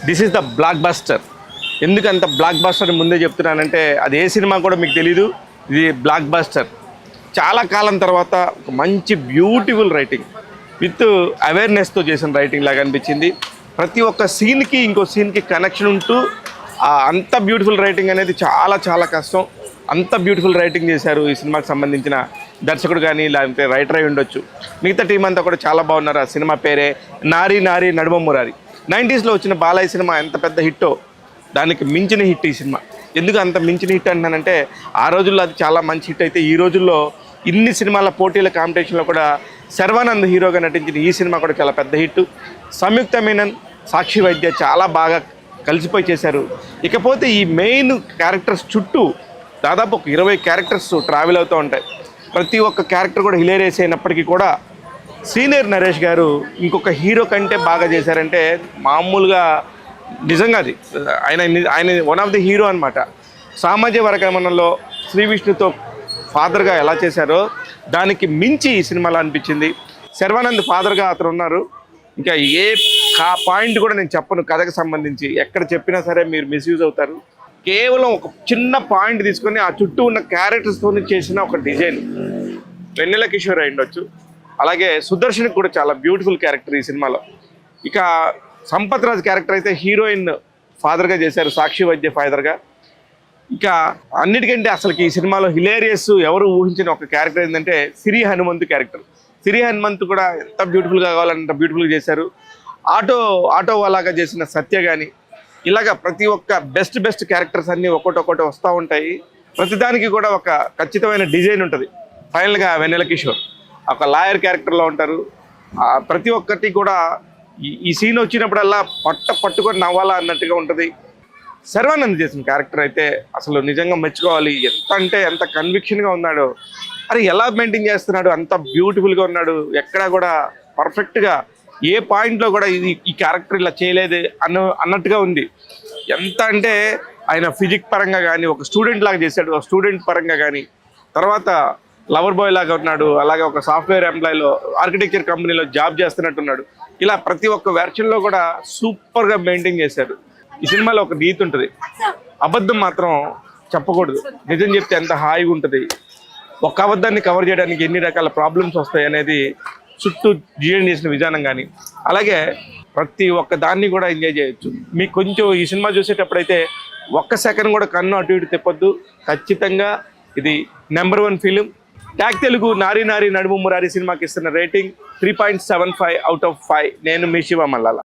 This is the block buster. ఎందుకు అంత block buster ముందే చెప్తున్నానంటే అది ఏ సినిమా కూడా మీకు తెలీదు. ఇది బ్లాక్ బస్టర్. చాలా కాలం తర్వాత ఒక మంచి బ్యూటిఫుల్ రైటింగ్ విత్ అవేర్నెస్తో చేసిన రైటింగ్ లాగా అనిపించింది. ప్రతి ఒక్క సీన్కి ఇంకో సీన్కి కనెక్షన్ ఉంటూ అంత బ్యూటిఫుల్ రైటింగ్ అనేది చాలా చాలా కష్టం. అంత బ్యూటిఫుల్ రైటింగ్ చేశారు ఈ సినిమాకి సంబంధించిన దర్శకుడు కానీ లేకపోతే రైటర్ అయి ఉండొచ్చు. మిగతా టీం అంతా కూడా చాలా బాగున్నారు. ఆ సినిమా పేరే నారీ నారీ నడుమ మురారి. 90స్లో వచ్చిన బాలయ్య సినిమా ఎంత పెద్ద హిట్టో దానికి మించిన హిట్ ఈ సినిమా. ఎందుకు అంత మించిన హిట్ అంటున్నానంటే ఆ రోజుల్లో అది చాలా మంచి హిట్ అయితే ఈ రోజుల్లో ఇన్ని సినిమాల పోటీల కాంపిటీషన్లో కూడా శర్వానంద్ హీరోగా నటించిన ఈ సినిమా కూడా చాలా పెద్ద హిట్. సంయుక్త మీనన్, సాక్షి వైద్య చాలా బాగా కలిసిపోయి చేశారు. ఇకపోతే ఈ మెయిన్ క్యారెక్టర్స్ చుట్టూ దాదాపు ఒక 20 క్యారెక్టర్స్ ట్రావెల్ అవుతూ ఉంటాయి. ప్రతి ఒక్క క్యారెక్టర్ కూడా హిలేరియస్ అయినప్పటికీ కూడా సీనియర్ నరేష్ గారు ఇంకొక హీరో కంటే బాగా చేశారంటే మామూలుగా నిజంగా అది ఆయన వన్ ఆఫ్ ది హీరో అనమాట. సామాజిక వర్గమనంలో శ్రీ విష్ణుతో ఫాదర్గా ఎలా చేశారో దానికి మించి ఈ సినిమాలో అనిపించింది. శర్వానంద్ ఫాదర్గా అతను ఉన్నారు. ఇంకా ఏ పాయింట్ కూడా నేను చెప్పను కథకు సంబంధించి. ఎక్కడ చెప్పినా సరే మీరు మిస్యూజ్ అవుతారు. కేవలం ఒక చిన్న పాయింట్ తీసుకొని ఆ చుట్టూ ఉన్న క్యారెక్టర్స్తో చేసిన ఒక డిజైన్ వెన్నెల కిషోర్ అయి ఉండొచ్చు. అలాగే సుదర్శన్కి కూడా చాలా బ్యూటిఫుల్ క్యారెక్టర్ ఈ సినిమాలో. ఇక సంపత్ రాజ్ క్యారెక్టర్ అయితే హీరోయిన్ ఫాదర్గా చేశారు, సాక్షి వైద్య ఫాదర్గా. ఇక అన్నిటికంటే అసలుకి ఈ సినిమాలో హిలేరియస్ ఎవరు ఊహించిన ఒక క్యారెక్టర్ ఏంటంటే సిరి హనుమంతు క్యారెక్టర్. సిరి హనుమంతు కూడా ఎంత బ్యూటిఫుల్గా కావాలంటే బ్యూటిఫుల్గా చేశారు. ఆటో వాళ్ళగా చేసిన సత్య కానీ ఇలాగా ప్రతి ఒక్క బెస్ట్ క్యారెక్టర్స్ అన్నీ ఒక్కొక్కటి వస్తూ ఉంటాయి. ప్రతిదానికి కూడా ఒక ఖచ్చితమైన డిజైన్ ఉంటుంది. ఫైనల్గా వెన్నెల కిషోర్ ఒక లాయర్ క్యారెక్టర్లో ఉంటారు. ప్రతి ఒక్కటి కూడా ఈ సీన్ వచ్చినప్పుడల్లా పట్టుకొని నవ్వాలా అన్నట్టుగా ఉంటుంది. శర్వానంద్ చేసిన క్యారెక్టర్ అయితే అసలు నిజంగా మెచ్చుకోవాలి. ఎంత అంటే ఎంత కన్విక్షన్గా ఉన్నాడో, అది ఎలా మెయింటైన్ చేస్తున్నాడు, అంత బ్యూటిఫుల్గా ఉన్నాడు. ఎక్కడా కూడా పర్ఫెక్ట్గా ఏ పాయింట్లో కూడా ఈ క్యారెక్టర్ ఇలా చేయలేదు అన్నట్టుగా ఉంది. ఎంత అంటే ఆయన ఫిజిక్ పరంగా కానీ ఒక స్టూడెంట్ లాగా చేశాడు, ఒక స్టూడెంట్ పరంగా కానీ, తర్వాత లవర్ బాయ్ లాగా ఉన్నాడు, అలాగే ఒక సాఫ్ట్వేర్ ఎంప్లాయీలో ఆర్కిటెక్చర్ కంపెనీలో జాబ్ చేస్తున్నట్టున్నాడు. ఇలా ప్రతి ఒక్క వెర్షన్లో కూడా సూపర్గా మెయింటైన్ చేశాడు. ఈ సినిమాలో ఒక నీతి ఉంటుంది, అబద్ధం మాత్రం చెప్పకూడదు, నిజం చెప్తే ఎంత హాయిగా ఉంటుంది. ఒక అబద్ధాన్ని కవర్ చేయడానికి ఎన్ని రకాల ప్రాబ్లమ్స్ వస్తాయి అనేది చుట్టూ డిజైన్ చేసిన విధానం కానీ, అలాగే ప్రతి ఒక్క దాన్ని కూడా ఎంజాయ్ చేయొచ్చు. మీకు కొంచెం ఈ సినిమా చూసేటప్పుడైతే ఒక్క సెకండ్ కూడా కన్ను అటు ఇటు తిప్పొద్దు. ఖచ్చితంగా ఇది #1 ఫిలిం. ట్యాగ్ తెలుగు నారీ నారీ నడుము మురారి సినిమాకి ఇస్తున్న రేటింగ్ 3.75 out of 5. నేను మీ శివ మల్లాల.